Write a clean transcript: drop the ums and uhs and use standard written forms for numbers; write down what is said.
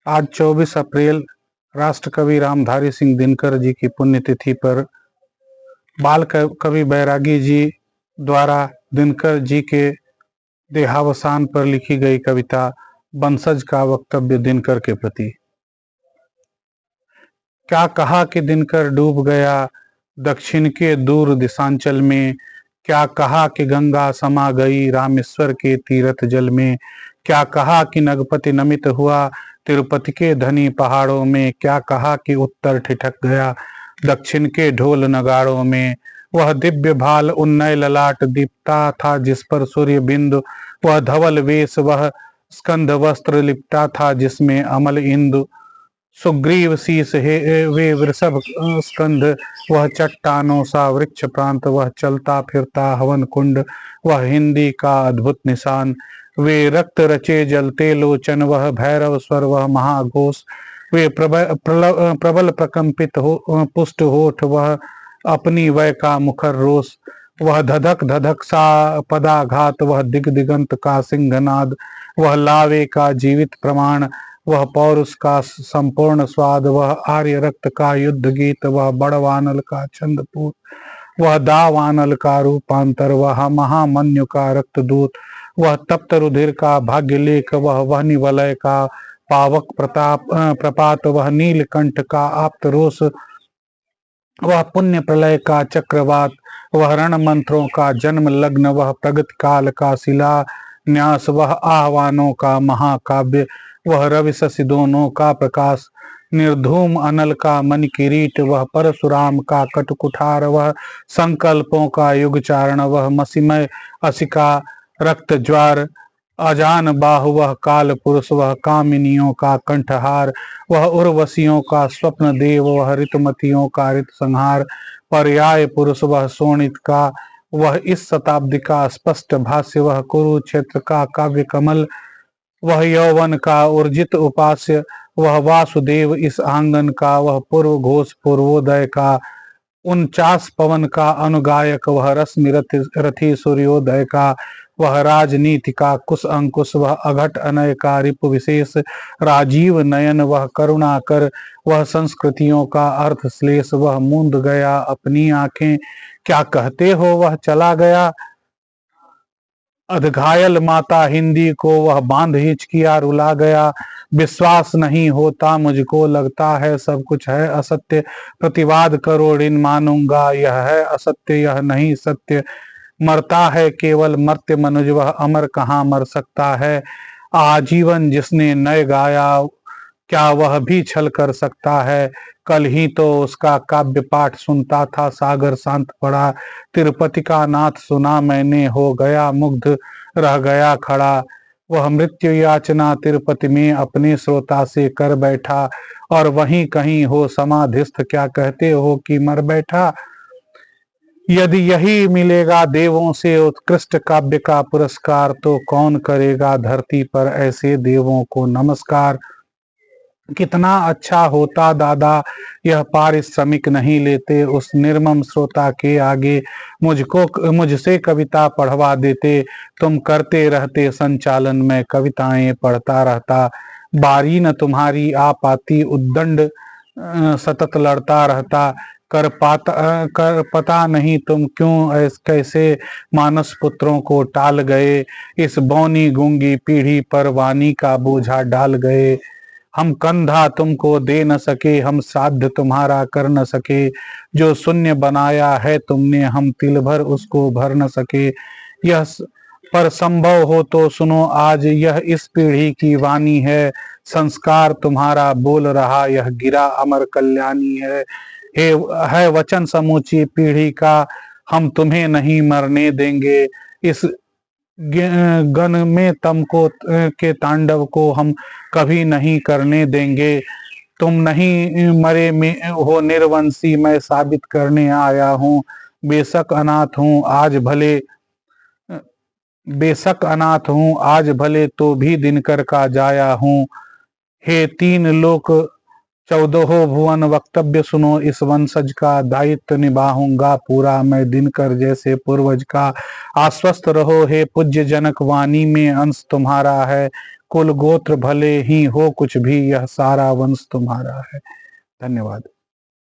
आज 24 अप्रैल राष्ट्रकवि रामधारी सिंह दिनकर जी की पुण्यतिथि पर बाल कवि बैरागी जी द्वारा दिनकर जी के देहावसान पर लिखी गई कविता वंशज का वक्तव्य दिनकर के प्रति। क्या कहा कि दिनकर डूब गया दक्षिण के दूर दिशांचल में, क्या कहा कि गंगा समा गई रामेश्वर के तीर्थ जल में, क्या कहा कि नगपति नमित हुआ तिरुपति के धनी पहाड़ों में, क्या कहा कि उत्तर ठिठक गया दक्षिण के ढोल नगाड़ों में। वह दिव्य भाल उन्नय ललाट दीप्ता था जिस पर सूर्य बिंदु, वह धवल वेश वह स्कंद वस्त्र लिपटा था जिसमें अमल इंदु। सुग्रीव शीस हे वे वृषभ स्कंध, वह चट्टानों सा वृक्ष प्रांत, वह चलता फिरता हवन कुंड, वह हिंदी का अद्भुत निशान। वे रक्त रचे जलते लोचन, वह भैरव स्वर वह महाघोष, वे प्रबल प्रकंपित हो पुष्ट होठ, वह अपनी वय का मुखर रोष। वह धधक धधक सा पदाघात, वह दिग दिगंत का सिंहनाद, वह लावे का जीवित प्रमाण, वह पौरुष का संपूर्ण स्वाद, वह आर्य रक्त का युद्ध गीत, वह बड़वानल का छंदपूत, वह दावानल का रूपांतर, वह महामन्यु का रक्तदूत, वह तप्त रुधिर का भाग्य लेख, वह वहनी वलय का पावक प्रपात, वह नीलकंठ का आप्त रोष, वह पुण्य प्रलय का चक्रवात, वह रण मंत्रों का जन्म लग्न, वह प्रगति काल का शिला न्यास, वह आह्वानों का महाकाव्य, वह रवि शशि दोनों का प्रकाश, निर्धूम अनल का मन किरीट, वह परशुराम का कटकुठार, वह संकल्पों का युग चारण, वह मसीमय असिका रक्त ज्वार, अजान बाहु वह काल पुरुष, वह कामिनियों का कंठहार, वह उर्वशियों का स्वप्न देव, वह ऋतुमतियों का ऋत संहार, पर्याय पुरुष वह शोणित का, वह इस शताब्दी का स्पष्ट भाष्य, वह कुरुक्षेत्र का काव्य कमल, वह यौवन का उर्जित उपास्य, वह वासुदेव इस आंगन का, वह पूर्व घोष पूर्वोदय का, 49 पवन का अनुगायक, वह रश्मि रथी सूर्योदय का, वह राजनीति का कुश अंकुश, वह अघट अनय का रिपु विशेष, राजीव नयन वह करुणाकर, वह संस्कृतियों का अर्थ श्लेष, वह मूंद गया अपनी आंखें, क्या कहते हो वह चला गया अधघायल माता हिंदी को, वह बांध हिचकिया रुला गया, विश्वास नहीं होता मुझको लगता है सब कुछ है असत्य, प्रतिवाद करो ऋण मानूंगा यह है असत्य यह नहीं सत्य, मरता है केवल मर्त्य मनुज वह अमर कहाँ मर सकता है, आजीवन जिसने नय गाया क्या वह भी छल कर सकता है, कल ही तो उसका काव्य पाठ सुनता था सागर शांत पड़ा, तिरुपति का नाथ सुना मैंने हो गया मुग्ध रह गया खड़ा, वह मृत्यु याचना तिरुपति में अपने श्रोता से कर बैठा, और वहीं कहीं हो समाधिस्थ क्या कहते हो कि मर बैठा। यदि यही मिलेगा देवों से उत्कृष्ट काव्य का पुरस्कार, तो कौन करेगा धरती पर ऐसे देवों को नमस्कार। कितना अच्छा होता दादा यह पारिश्रमिक नहीं लेते, उस निर्मम श्रोता के आगे मुझसे कविता पढ़वा देते, तुम करते रहते संचालन में कविताएं पढ़ता रहता, बारी न तुम्हारी आ पाती उद्दंड सतत लड़ता रहता, कर पता नहीं तुम क्यों कैसे मानस पुत्रों को टाल गए, इस बौनी गूंगी पीढ़ी पर वाणी का बोझा डाल गए, हम कंधा तुमको दे न सके हम साध्य तुम्हारा कर न सके, जो शून्य बनाया है तुमने हम तिल भर उसको भर न सके, यह पर संभव हो तो सुनो आज यह इस पीढ़ी की वाणी है, संस्कार तुम्हारा बोल रहा यह गिरा अमर कल्याणी है वचन समूची पीढ़ी का, हम तुम्हें नहीं मरने देंगे, इस गन में तुमको के तांडव को हम कभी नहीं करने देंगे, तुम नहीं मरे में हो निर्वंशी मैं साबित करने आया हूँ, बेशक अनाथ हूँ आज भले तो भी दिनकर का जाया हूँ, हे तीन लोक 14 भुवन वक्तव्य सुनो इस वंशज का, दायित्व निभाऊंगा पूरा मैं दिनकर जैसे पूर्वज का, आश्वस्त रहो हे पूज्य जनक वाणी में अंश तुम्हारा है, कुल गोत्र भले ही हो कुछ भी, यह सारा वंश तुम्हारा है। धन्यवाद।